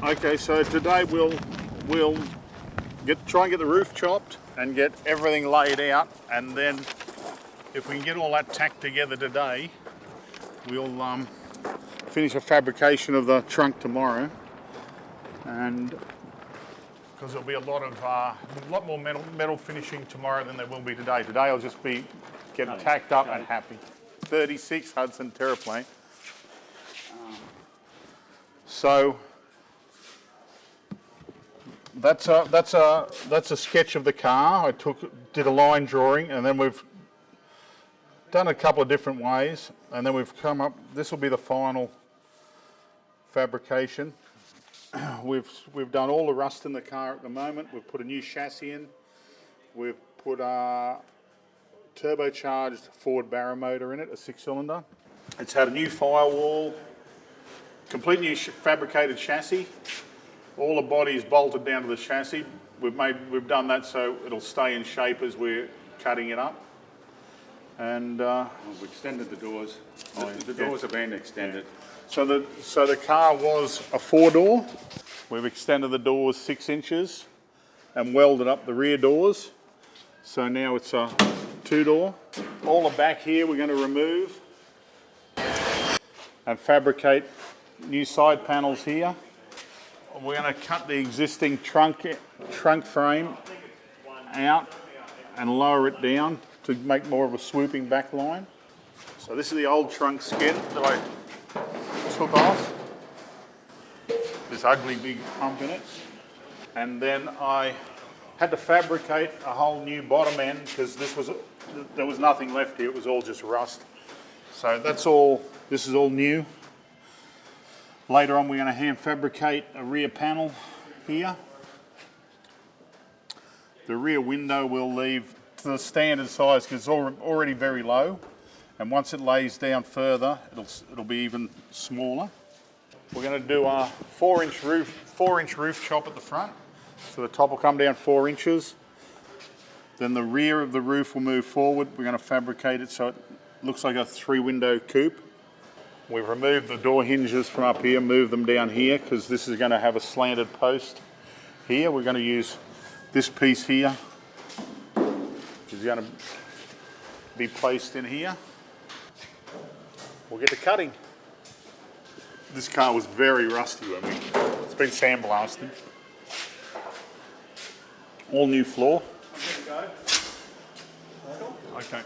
Okay, so today we'll try and get the roof chopped and get everything laid out, and then if we can get all that tacked together today, we'll finish a fabrication of the trunk tomorrow, and because there'll be a lot more metal finishing tomorrow than there will be today. Today I'll just be getting tacked up and happy. 36 Hudson Terraplane. So that's a sketch of the car. I did a line drawing, and then we've done a couple of different ways, and then we've come up. This will be the final fabrication. We've done all the rust in the car at the moment. We've put a new chassis in. We've put a turbocharged Ford Barrow motor in it, a 6-cylinder. It's had a new firewall, complete new fabricated chassis. All the body is bolted down to the chassis. We've done that so it'll stay in shape as we're cutting it up. And we've extended the doors. The doors have been extended. So the car was a 4-door. We've extended the doors 6 inches and welded up the rear doors. So now it's a 2-door. All the back here we're going to remove and fabricate new side panels here. We're going to cut the existing trunk frame out and lower it down to make more of a swooping back line. So this is the old trunk skin that I took off. This ugly big hump in it. And then I had to fabricate a whole new bottom end because there was nothing left here, it was all just rust. So this is all new. Later on we're going to hand fabricate a rear panel here. The rear window we'll leave to the standard size because it's already very low, and once it lays down further it'll be even smaller. We're going to do a 4-inch roof chop at the front, so the top will come down 4 inches. Then the rear of the roof will move forward. We're going to fabricate it so it looks like a 3-window coupe. We've removed the door hinges from up here, moved them down here because this is going to have a slanted post here. We're going to use this piece here, which is going to be placed in here. We'll get to cutting. This car was very rusty when it's been sandblasted. All new floor. Okay.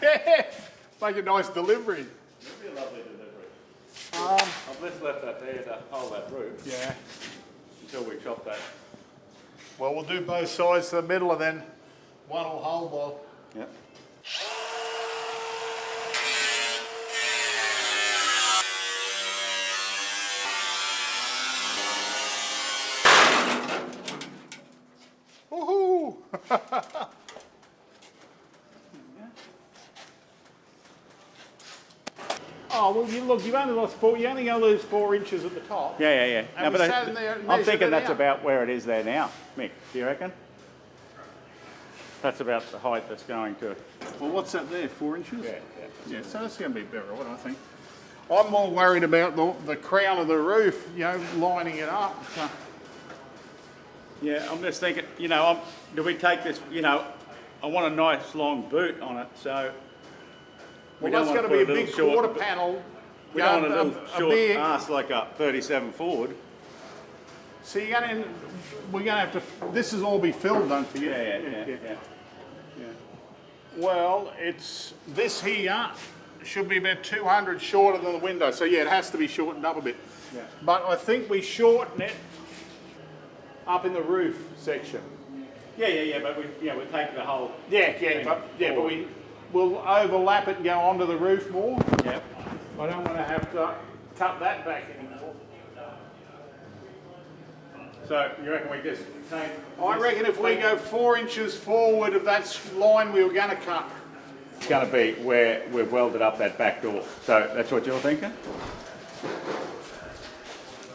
Yeah, make a nice delivery. It'll be a lovely delivery. I've just left that there to hold that roof. Yeah. Until we chop that. Well, we'll do both sides to the middle, and then one will hold while. Yep. Woohoo! Oh, well, you've only got to lose 4 inches at the top. Yeah. And No, we sat in there and I'm measured thinking it that's out. about where it is there now. Mick, do you reckon? That's about the height that's going to. Well, what's that there, 4 inches? Yeah. Yeah, so that's going to be better, what I think. I'm more worried about the crown of the roof, lining it up. So. Yeah, I'm just thinking, do we take this, I want a nice long boot on it, so. Well, that's going to be a big quarter panel We don't want a little short big ass like a 37 Ford. So we're gonna have to. This is all be filled, don't forget. Yeah. Well, it's this here should be about 200 shorter than the window. So yeah, it has to be shortened up a bit. Yeah. But I think we shorten it up in the roof section. Yeah, but we'll take the whole. But we'll overlap it and go onto the roof more. Yeah. I don't want to have to cut that back anymore. So you reckon we just take? I reckon if we go 4 inches forward of that line we were going to cut. It's going to be where we've welded up that back door. So that's what you're thinking?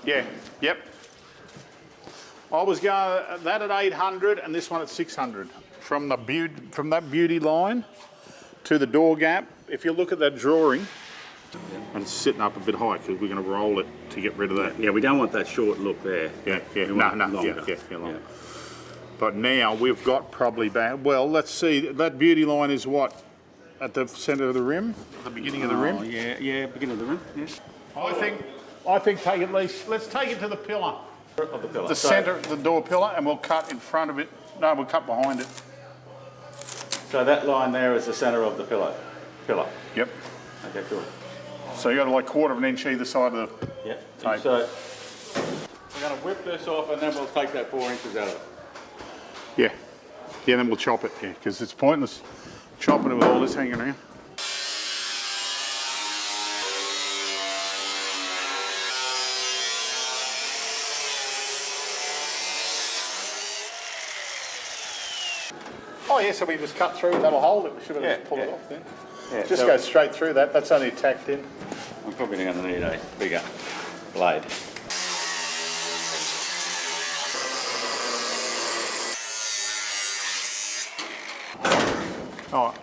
Yeah. Yep. I was going that at 800 and this one at 600. From that beauty line to the door gap. If you look at that drawing, and it's sitting up a bit high because we're going to roll it to get rid of that. Yeah, we don't want that short look there. Long. But now we've got probably back. Well, let's see. That beauty line is what? At the centre of the rim, at the beginning of the rim. Yeah, beginning of the rim. Yeah. I think take at least. Let's take it to the pillar. Of the pillar. The centre, the door pillar, and we'll cut in front of it. No, we'll cut behind it. So that line there is the centre of the pillar. Yep. Okay, cool. So you got like 1/4 of an inch either side of the. Yep. Tape. So we're going to whip this off, and then we'll take that 4 inches out of it. Yeah. Yeah, then we'll chop it. Yeah, because it's pointless chopping it with all this hanging around. Oh yeah, so we just cut through. That'll hold it. We should have just pulled it off then. Yeah, Just so go straight through that. That's only tacked in. I'm probably going to need a bigger blade. Oh,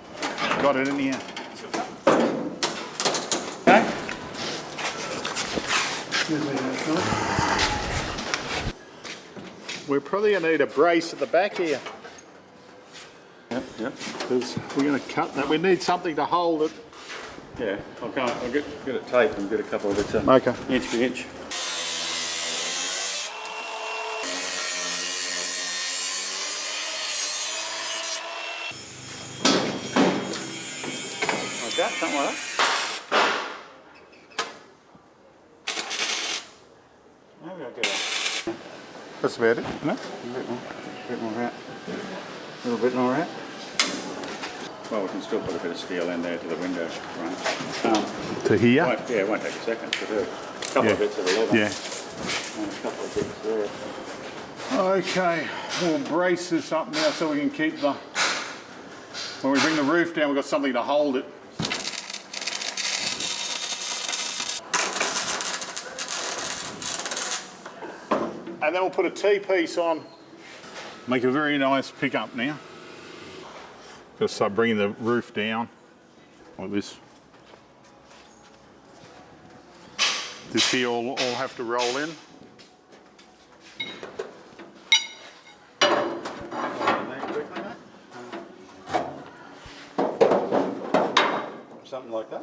got it in here. Okay. We're probably going to need a brace at the back here. Yep. Because we're going to cut that. We need something to hold it. Yeah, I'll get it taped and get a couple of bits of Okay. inch for inch. Like that, something like that. Maybe I'll get a That's about it, isn't it? bit more out. A little bit more out. Well, we can still put a bit of steel in there to the window frame. To here? It won't take a second to do. A couple of bits of the leather. Yeah. And a couple of bits there. Okay, we'll brace this up now so we can keep the. When we bring the roof down, we've got something to hold it. And then we'll put a T-piece on. Make a very nice pickup now. Just start bringing the roof down like this. This here will all have to roll in. Something like that.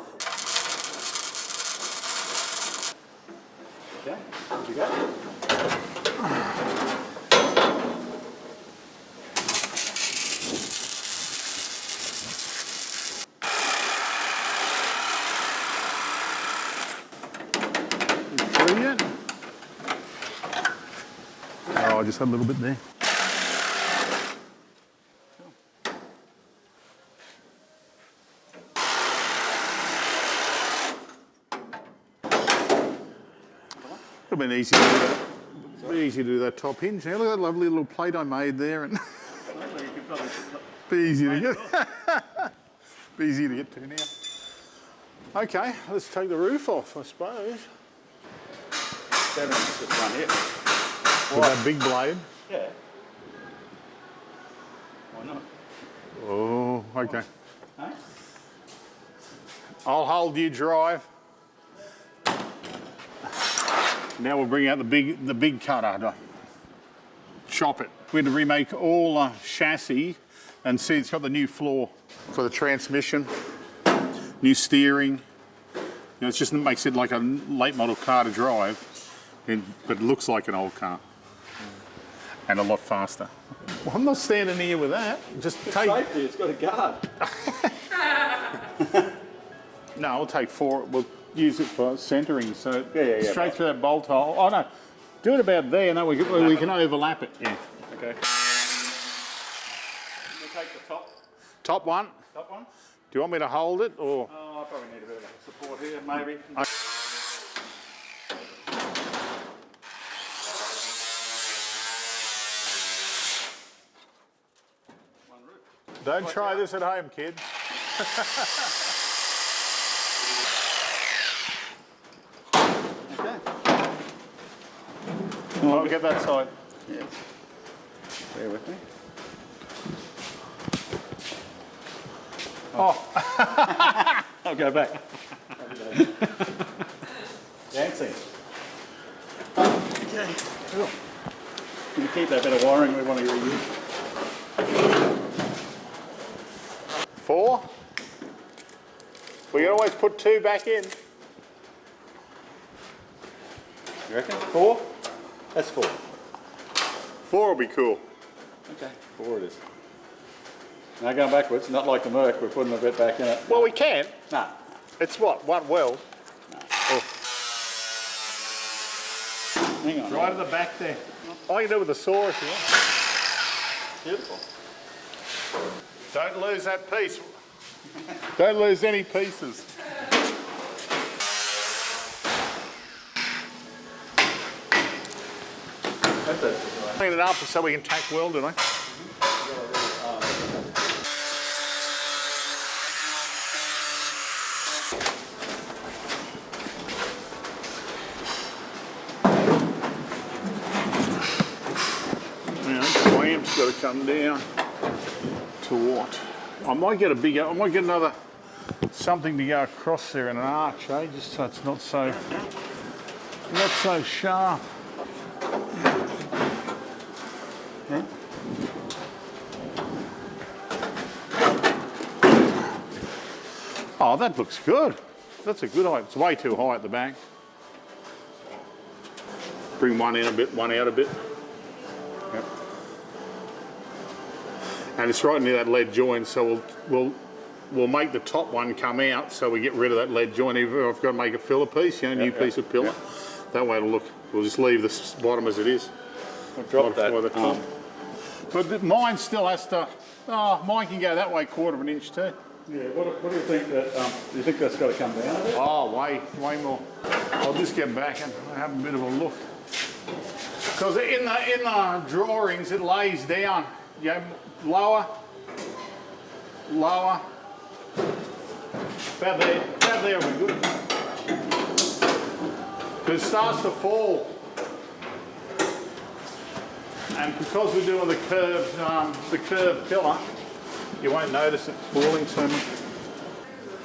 Okay, what you got? Oh, I just had a little bit there. It'll be easy to do that. Easy to do that top hinge. Now look at that lovely little plate I made there, and be easy to get. Be easy to get to now. Okay, let's take the roof off, I suppose. 7 inches this one here. With that big blade. Yeah. Why not? Oh, okay. Huh? I'll hold you drive. Now we'll bring out the big cutter to chop it. We had to remake all the chassis, and see it's got the new floor for the transmission, new steering, know, it's just it makes it like a late model car to drive, but it looks like an old car. And a lot faster. Well, I'm not standing here with that. Just take. Safety, it's got a guard. No, I'll take 4. We'll use it for centering. So Yeah. straight through that bolt hole. Oh no, do it about there. No, we can overlap it. Yeah. Okay. We'll take the Top one. top one. Do you want me to hold it or? Oh, I probably need a bit of support here, maybe. Don't try this at home, kids. Okay. I'll get that side. Yes. Bear with me. Oh, I'll go back. Dancing. Okay. Cool. Can you keep that bit of wiring we want to reuse? 4. We can always put 2 back in. You reckon? 4? That's 4. 4 will be cool. Okay. 4 it is. Now going backwards, not like the Merc, we're putting a bit back in it. Well, we can. No. It's what? One weld. Oh. Hang on. Right at the back there. I can do it with a saw if you want. Beautiful. Don't lose that piece. Don't lose any pieces. That's it. Clean it up so we can tack weld it, eh? Clamp's got to come down to what? I might get another something to go across there in an arch, eh? Just so it's not so sharp. Oh, that looks good. That's a good height. It's way too high at the back. Bring one in a bit, one out a bit. Yep. And it's right near that lead joint, so we'll make the top one come out, so we get rid of that lead joint. Even if I've got to make a filler piece, you know, new piece of pillar. That way it'll look. We'll just leave the bottom as it is. We'll drop that. The top. But mine still has to. Oh, mine can go that way, 1/4 inch too. Yeah. What do you think that? Do you think that's got to come down a bit? Oh, way more. I'll just get back and have a bit of a look. Because in the drawings it lays down, you know, lower, about there will be good. Because it starts to fall. And because we're doing the curved pillar, you won't notice it falling so much.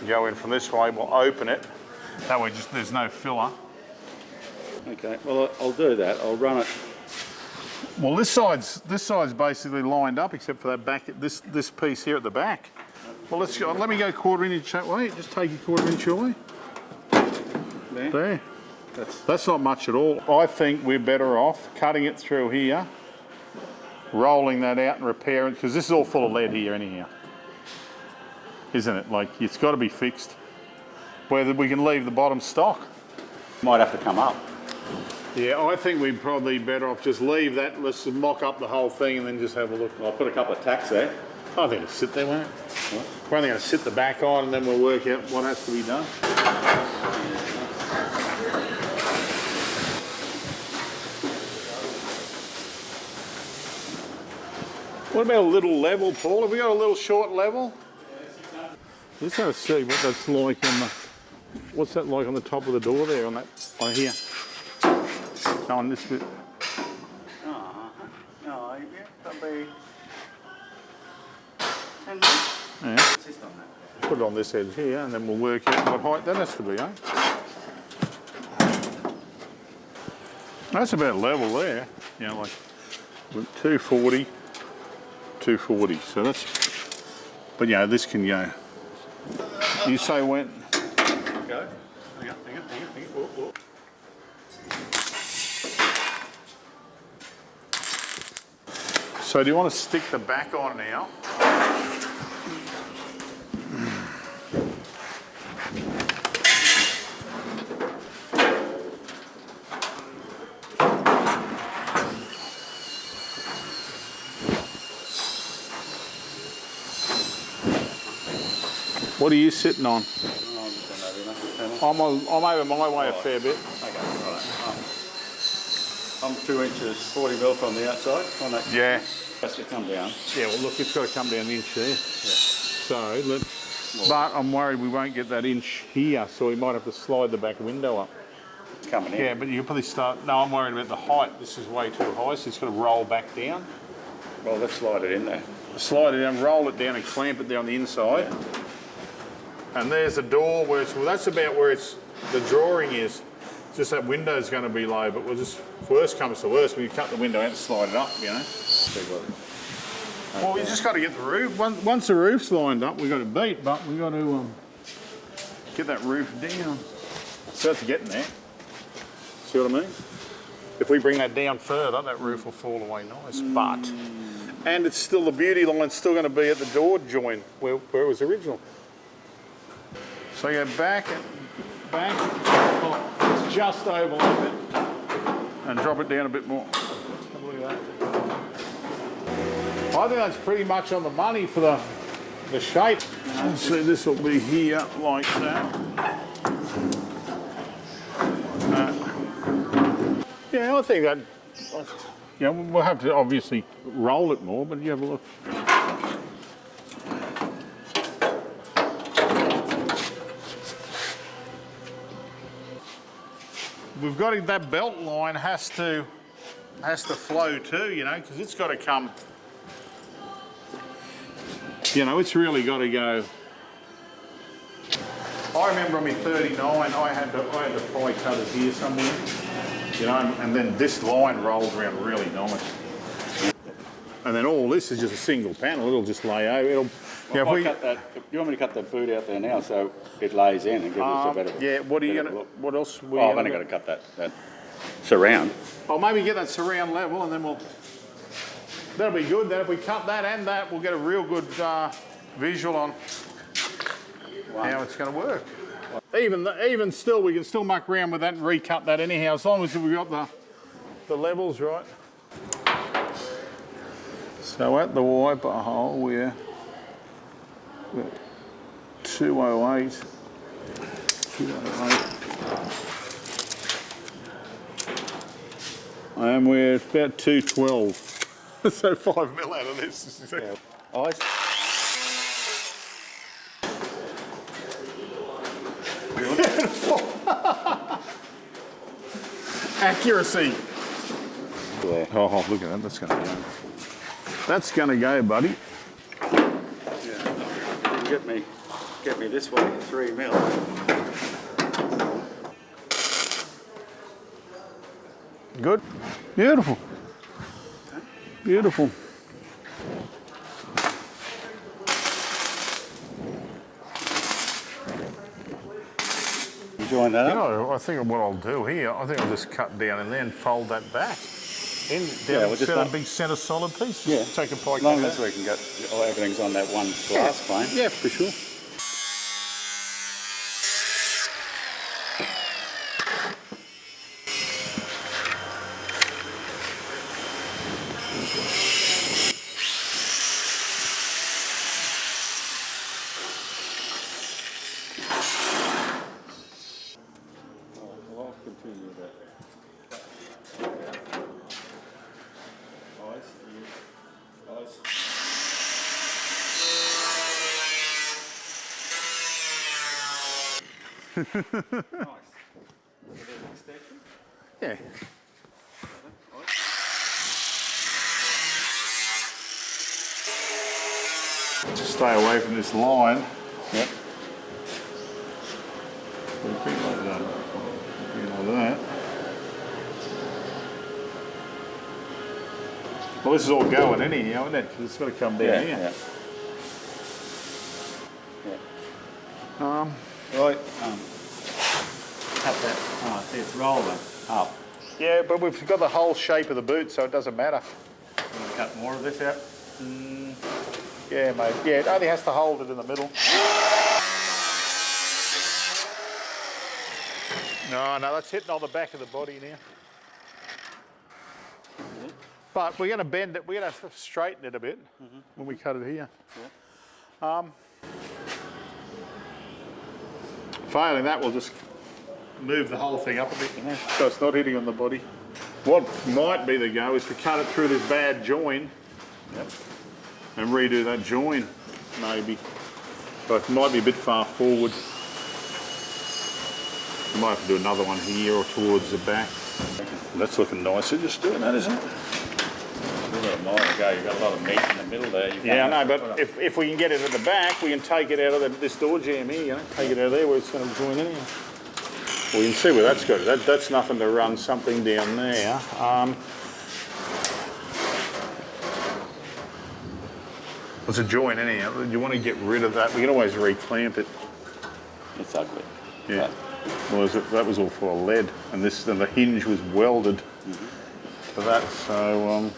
Go in from this way, we'll open it. That way there's no filler. Okay, well I'll do that. I'll run it. Well, this side's basically lined up except for that back, this piece here at the back. Well, let me go 1/4 inch that way. Just take it 1/4 inch away. There. That's not much at all. I think we're better off cutting it through here, rolling that out and repairing, because this is all full of lead here anyhow. Isn't it? Like, it's got to be fixed. Whether we can leave the bottom stock. Might have to come up. Yeah, I think we're probably better off just leave that. Let's mock up the whole thing and then just have a look. I'll put a couple of tacks there. I think it'll sit there, won't it? We're only going to sit the back on and then we'll work out what has to be done. What about a little level, Paul? Have we got a little short level? Let's have a see what that's like on the. What's that like on the top of the door there? On here. On this bit. No, probably 10 Yeah. Put it on this edge here, and then we'll work out what height that has to be, eh? That's about level there. You know, like 240, 240. So that's. But yeah, this can go. You say when? Go. Hang on. Whoa, whoa. So do you want to stick the back on now? What are you sitting on? I'm over my way a fair bit. Okay, right. I'm 2 inches 40 mil from the outside. On that. Yeah. That's to come down. Yeah, well look, it's got to come down an inch there. Yeah. So, but I'm worried we won't get that inch here, so we might have to slide the back window up. It's coming in. Yeah, but you'll probably start, no, I'm worried about the height. This is way too high, so it's got to roll back down. Well, let's slide it in there. Slide it down, roll it down and clamp it down the inside. Yeah. And there's the door where it's, well that's about where the drawing is. Just that window's going to be low, but we'll just, if worst comes to worst, we cut the window out and slide it up, you know. Well, we just got to get the roof. Once the roof's lined up, we've got it beat, but we've got to get that roof down. So that's getting there. See what I mean? If we bring that down further, that roof will fall away nice, but... And it's still, the beauty line's still going to be at the door joint where it was original. So you go back, oh, it's just overlap it, and drop it down a bit more. Have a look at that. I think that's pretty much on the money for the shape. So this will be here like that. Yeah, I think that, you know, we'll have to obviously roll it more, but you have a look. We've got to, that belt line has to flow too, you know, because it's got to come. You know, it's really got to go. I remember on my 39, I had the pry cutters here somewhere, you know, and then this line rolls around really nice. And then all this is just a single panel. It'll just lay over. It'll. Well, yeah, if cut that, you want me to cut the boot out there now so it lays in and gives us a better. Yeah. What are you gonna? What else? I've only got to cut that surround. Oh, maybe get that surround level, and then we'll. That'll be good. Then if we cut that and that, we'll get a real good visual on how it's going to work. Even still, we can still muck around with that and recut that anyhow, as long as we've got the levels right. So at the wiper hole, we're 208. 208. And we're about 212. So 5 mil out of this. Yeah. Eyes. Accuracy. Yeah. Oh, look at that. That's going to go. That's going to go, buddy. Yeah. Get me this way, 3 mil. Good. Beautiful. Beautiful. You join that up? You know, I think what I'll do here, I think I'll just cut down and then fold that back. We'll just a big centre solid piece. Yeah. Take a pie. As long as we can get everything's on that one glass plane. Yeah, for sure. I'll continue that. Eyes. Nice. Extension? Yeah. Stay away from this line. Yep. Like that. Like that. Well, this is all going anyhow, isn't it? It's got to come down here. Yeah. Yeah. Right. See, it's rolling up. Yeah, but we've got the whole shape of the boot, so it doesn't matter. I'm going to cut more of this out. Yeah, mate. Yeah, it only has to hold it in the middle. No, that's hitting on the back of the body now. But we're going to bend it, we're going to straighten it a bit when we cut it here. Yeah. Failing that, we'll just move the whole thing up a bit, so it's not hitting on the body. What might be the go is to cut it through this bad join and redo that join, maybe. But it might be a bit far forward. We might have to do another one here or towards the back. That's looking nicer just doing that, isn't it? You've got a mile to go. You've got a lot of meat in the middle there. Yeah, I know, but if we can get it at the back, we can take it out of this door jamb here, you know, take it out of there where it's going to join in here. Well, you can see where that's got it. That's nothing to run something down there. It's a join anyhow. You want to get rid of that. We can always reclamp it. It's ugly. Yeah. Well, that was all full of lead, and the hinge was welded to that. So,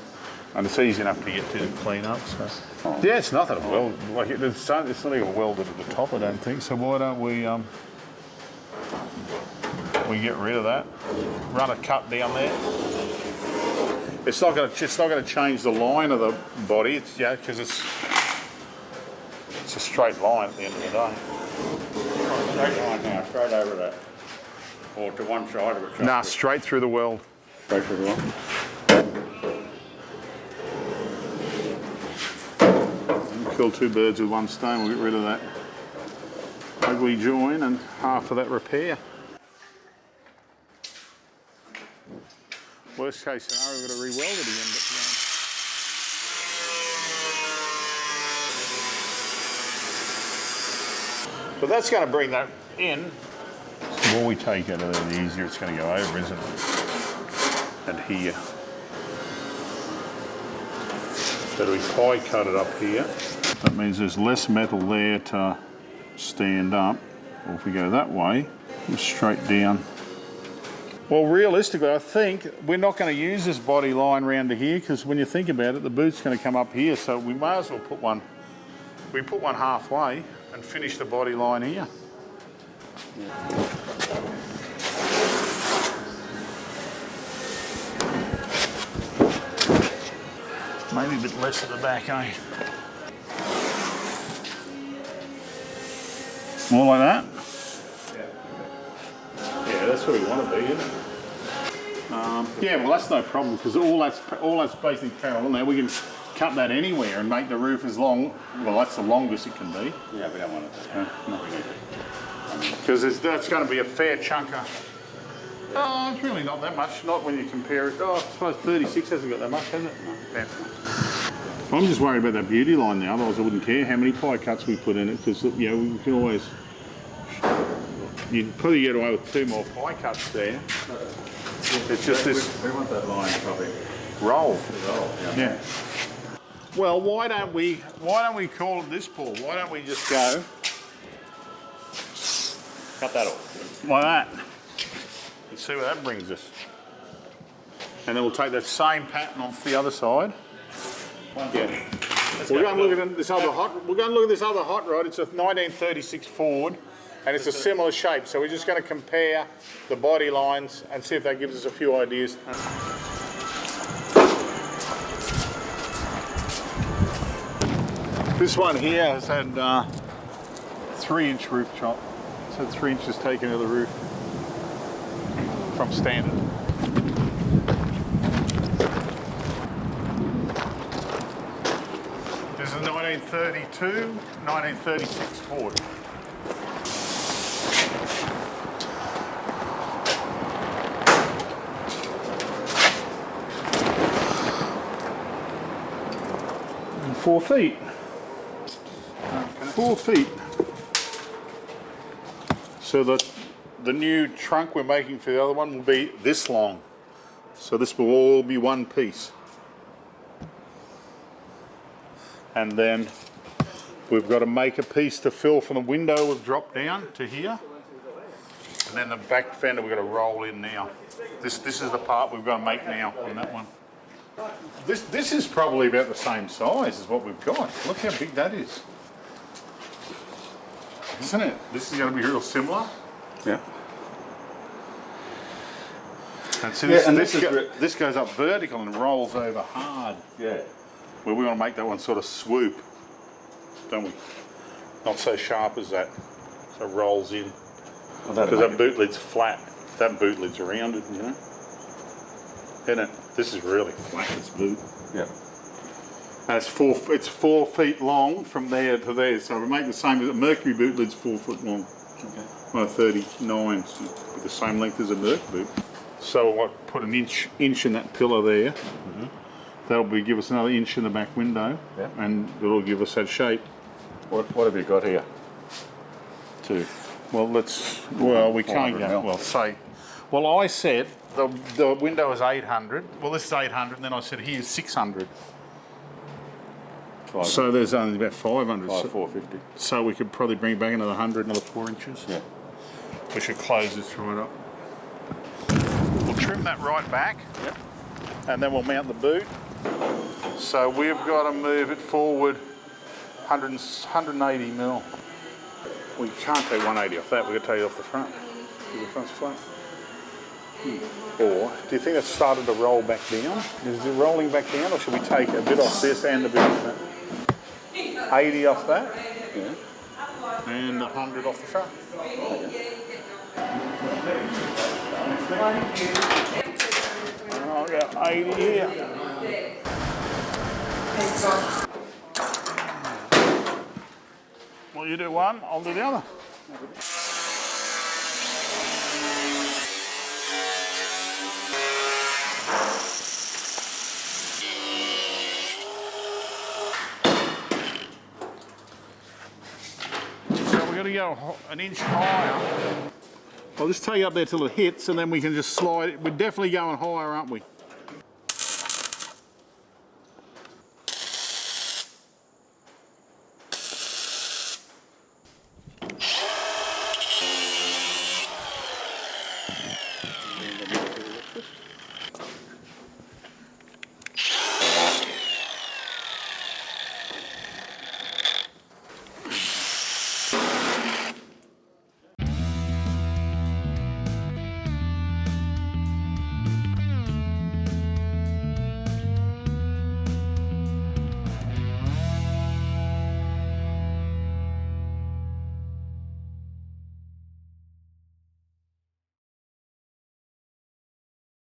and it's easy enough to get to clean up. So. Oh. Yeah, it's nothing to weld. Like it's not even welded at the top, I don't think. So why don't we get rid of that? Run a cut down there. It's not going to change the line of the body. It's because it's a straight line at the end of the day. Straight line now, straight over that. Or to one side of it. Nah, straight through the weld. Straight through the weld. Kill two birds with one stone. We'll get rid of that ugly join and half of that repair. Worst case scenario, we've got to re-weld it again. But that's going to bring that in. The more we take out of there, the easier it's going to go over, isn't it? And here. So we pie cut it up here. That means there's less metal there to stand up. Or if we go that way, straight down. Well, realistically, I think we're not going to use this body line round to here because when you think about it, the boot's going to come up here. So we may as well put one. We put one halfway and finish the body line here. Yeah. Maybe a bit less at the back, eh? More like that? Yeah, that's where we want to be, isn't it? Yeah, well, that's no problem because all that's basically parallel. Now we can cut that anywhere and make the roof as long. Well, that's the longest it can be. Yeah, we don't want it. Because that's going to be a fair chunk of. Oh, it's really not that much. Not when you compare it. Oh, I suppose 36 hasn't got that much, has it? No. Yeah. I'm just worried about that beauty line now. Otherwise, I wouldn't care how many pie cuts we put in it because you know we can always. You can probably get away with 2 more pie cuts there. It's just this. We want that line probably. Roll. Yeah. Well, why don't we call it this, Paul? Why don't we just go Cut that off. like that and see where that brings us? And then we'll take that same pattern off the other side. Yeah. We're going to look at this other hot. We're going to look at this other hot rod. It's a 1936 Ford, and it's a similar shape. So we're just going to compare the body lines and see if that gives us a few ideas. This one here has had 3-inch roof chop. It's had 3 inches taken out of the roof from standard. This is a 1932, 1936 Ford. And 4 feet. 4 feet. So the new trunk we're making for the other one will be this long. So this will all be one piece. And then we've got to make a piece to fill from the window we've dropped down to here. And then the back fender we've got to roll in now. This is the part we've got to make now on that one. This is probably about the same size as what we've got. Look how big that is. Isn't it? This is going to be real similar. Yeah. And so Yeah, and this goes up vertical and rolls over hard. Yeah. Well, we want to make that one sort of swoop, don't we? Not so sharp as that. So it rolls in. Because that boot lid's flat. That boot lid's rounded, you know? Isn't it? This is really flat, this boot. Yeah. And it's 4 feet long from there to there. So we make the same as a Mercury boot lid's 4 foot long. Okay. Well, 39, so with the same length as a Mercury boot. So what? Put an inch in that pillar there. Mm-hmm. That'll give us another inch in the back window, yeah. And it'll give us that shape. What have you got here? 2. Well, we can't go. Well, say. Well, I said the window is 800. Well, this is 800, and then I said here's 600. So there's only about 500. 450. So we could probably bring back another 100, another 4 inches. Yeah. We should close this right up. We'll trim that right back. Yep. And then we'll mount the boot. So we've got to move it forward 180 mil. We can't take 180 off that. We've got to take it off the front. Because the front's flat. Or do you think it's started to roll back down? Is it rolling back down, or should we take a bit off this and a bit off that? 80 off that. Yeah. And 100 off the front. And I'll get 80 here. Well, you do one, I'll do the other. So we're going to go an inch higher. I'll just take it up there till it hits, and then we can just slide it. We're definitely going higher, aren't we?